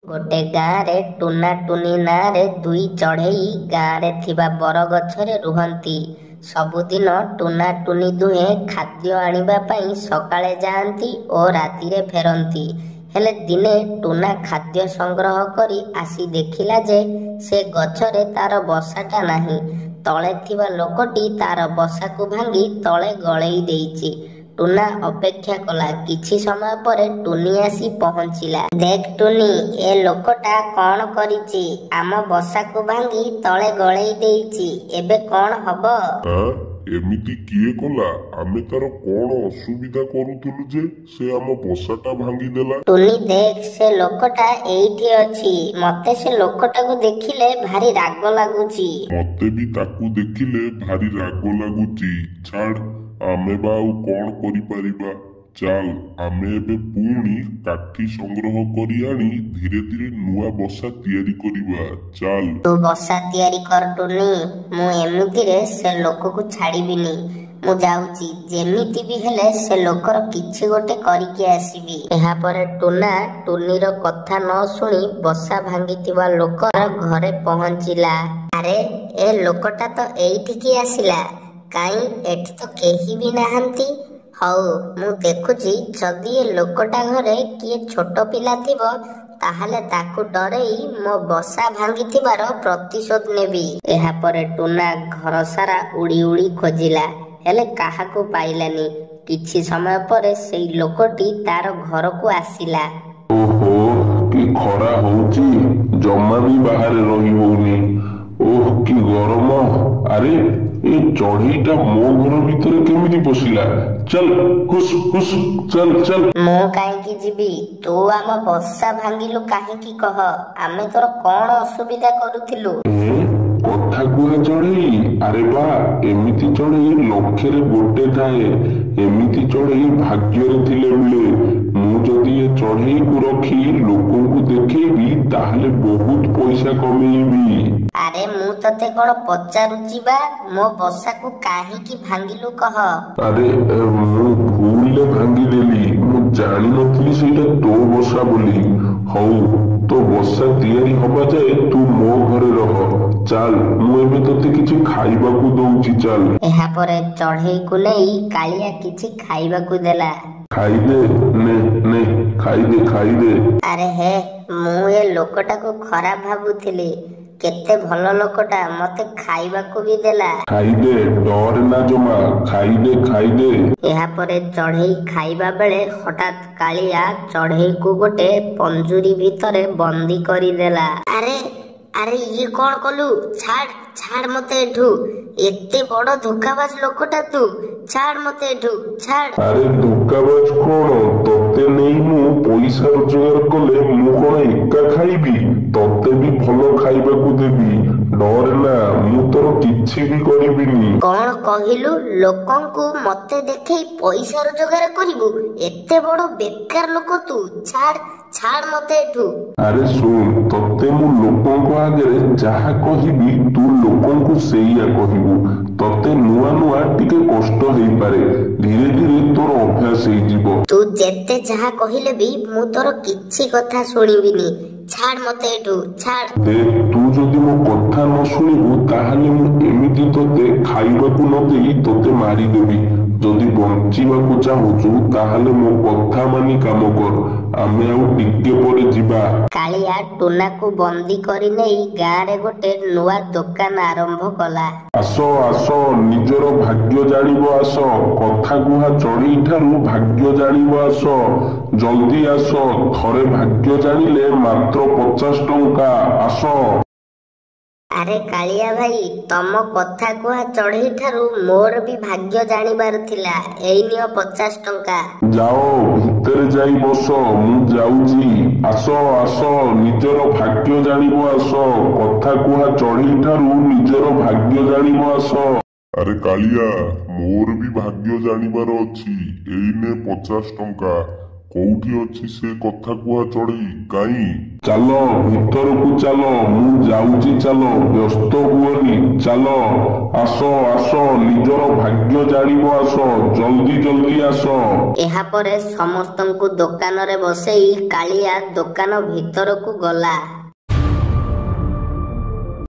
गोटे गाँव टुना टुनी नारे दुई चढ़ई गाँव थिबा बरगछरे रुहंती। सबुदिन टुना टुनी दुहे खाद्य आनिबा पई सकाळे जाआंती और रातिरे फेरंती। हेले दिने टुना खाद्य संग्रह करी आसी देखिला जे से गछरे तार बसाटा नाही। तळे थिबा लोकटी तार बसाकू भांगी तळे गळेई देइछि। टुना अपेक्षा कला। किछि समय परे टुनी आसी पहुंचिला। देख टुनी, ए लोकटा कौन करिछि? आम बसाकू भांगी तळे गळेई देइछि। एबे कौन हबो? एमिति किए कला? आमे तार कौन असुविधा करूथुलु जे से आम बसाटा भांगी देला? टुनी देख, से लोकटा एइठी अछि। मते से लोकटाकू देखिले भारी राग लागुछि। मते भी ताकू देखिले भारी राग लागुछि। छाड़, आमे बाउ कौन करि परिबा? चाल, आमे एबे पुणी काठी संग्रह करी आनी धीरे धीरे नुआ बसा तैयारी करिबा। चाल। तू बसा तैयारी कर टुनी। मु एमितिरे से लोकକୁ छाड़िबिनी। मु जाउची, जेमिति भी हेले से लोकर किछि गोटे करिके आसीबी। एहा परे टुना टुनीर कथा न सुनी बसा भांगीतिबा लोकर घरे पहुंचिला। अरे, ए लोकटा तो एइठिकी आसिला। काई एठी तो केही भी नाहंती। हौ, मु देखुची जदि ए लोकटा घरे किए छोट पिला थिबो ताहले ताकू डरेई मो बसा भांगीथिबार प्रतिशोध नेबी। एहा परे टुना घर सारा उड़ी उड़ी खोजिला, हेले काहाकू पाइलानी। किछि समय परे सेई लोकटी तार घरकू आसिला। ओहो, कि खरा होउची, जम्मा भी बाहर रही होउनी। ओह, कि गरम। अरे, ए चढ़ईटा मो घर भितरे केमिति पसिला? चल हुस हुस, चल चल। मु काहेकि जीबी? तू आम बसा भांगिलु काहेकि कह? आमे तोर कौन असुविधा करूथिलु? कथा कुहा चढ़ई? अरे बा, एमिति चढ़ई लक्षरे गोटे थाए। एमिति चढ़ई भाग्ୟରେ थिले मिले। मु जदि ए चढ़ई को रखी लोकंकु देखैबी ताहले बहुत पैसा कमेइबी। अरे, मु तते कोन पचारुची बा? मो बसाकू काहेकि भांगिलु कह? अरे, मु भूलले भांगी देली। मु जानि नथिली सेटा तो बसा बोली। हौ, तो बसा तैयारी हबा जाए तू मो घरे रह। चाल, मु एबे तते किछि खाइबाकू दउची। चाल। एहा परे चढ़ई को नेई कालिया किछि खाइबाकू देला। खाइदे, ने ने खाइदे खाइदे। अरे हे, मु ए लोकटाकू खराब भाबुथिली। केते भलो लोकटा, मते खाइबाकू भी देला। खाइदे, डर ना जमा। खाइदे खाइदे। एहा परे चढ़ई खाइबा बेले हठात कालिया चढ़ई को गोटे पंजुरी भितरे बंदी करी देला। अरे अरे, ये कौन कलु? छाड़ छाड़ मते एठू। एते बड़ धोखाबाज लोकटा तू। छाड़ मते एठू, छाड़। अरे धोखाबाज कौन? तते नहीं मु पैसा रोजगार कले मु कौन एका खाइबी? तते भी भलो खाइबाकू देबी। डर ना, मु तोर किछि भी करिबिनी। कौन कहिलु? लोकंकु मते देखै पैसा रोजगार करिबु? एते बड़ बेकार लोक तू। छाड़ छाड़ मते एठू। अरे सुन, तते मु लोकंको आगरे जहा कहिबी तू लोकंको सेइया कहिबू। तते नुआ नुआ टिके कष्ट हेई पारे, धीरे धीरे तोर अभ्यास हेई जिवो। तू जेते जहा कहिले भी मु तोर किछि कथा सुनिबिनी। छाड़ मते एठू, छाड़। देख, तू जदि मो कथा न सुनिबू ताहाले मु एमिति तते खाइबाकू न देई तते मारी देबी। जदि बंचिबाकू चाहुचु ताहाले मो कथा मानि काम कर। आमे आउ टिके परे जिबा। कालिया टुना को बंदी करी नेई गाँ रे गोटे नुआ दुकान आरंभ कला। आस आस, निजर भाग्य जानिबो आस। कथा कुहा चढ़ई ठारू भाग्य जानिबो आस। जल्दी आस, थरे भाग्य जानिले मात्र 50 टंका। आस। अरे कालिया भाई, तम कथा कुहा चढ़ई ठारू मोर भी भाग्य जानिबार थिला। एई नियो 50 टंका। जाओ, भितरे जाई बस, मु जाउची। आस आस, निजर भाग्य जानिबो आस। कथा कुहा चढ़ई ठारू निजर भाग्य जानिबो आस। अरे कालिया, मोर भी भाग्य जानिबार अछि। एइने 50 टंका। कोउठी अछि से कथा कुहा चढ़ई? काई? चलो भितरकू चलो, मु जाउची। चलो, व्यस्त हुओनी। चलो, आस आस। ନିଜର ଭାଗ୍ୟ ଜାଣିବ ଆସ, ଜଲ୍ଦି ଜଲ୍ଦି ଆସ। ଏହାପରେ ସମସ୍ତଙ୍କୁ ଦୋକାନରେ ବସେଇ କାଳିଆ ଦୋକାନ ଭିତରକୁ ଗଲା।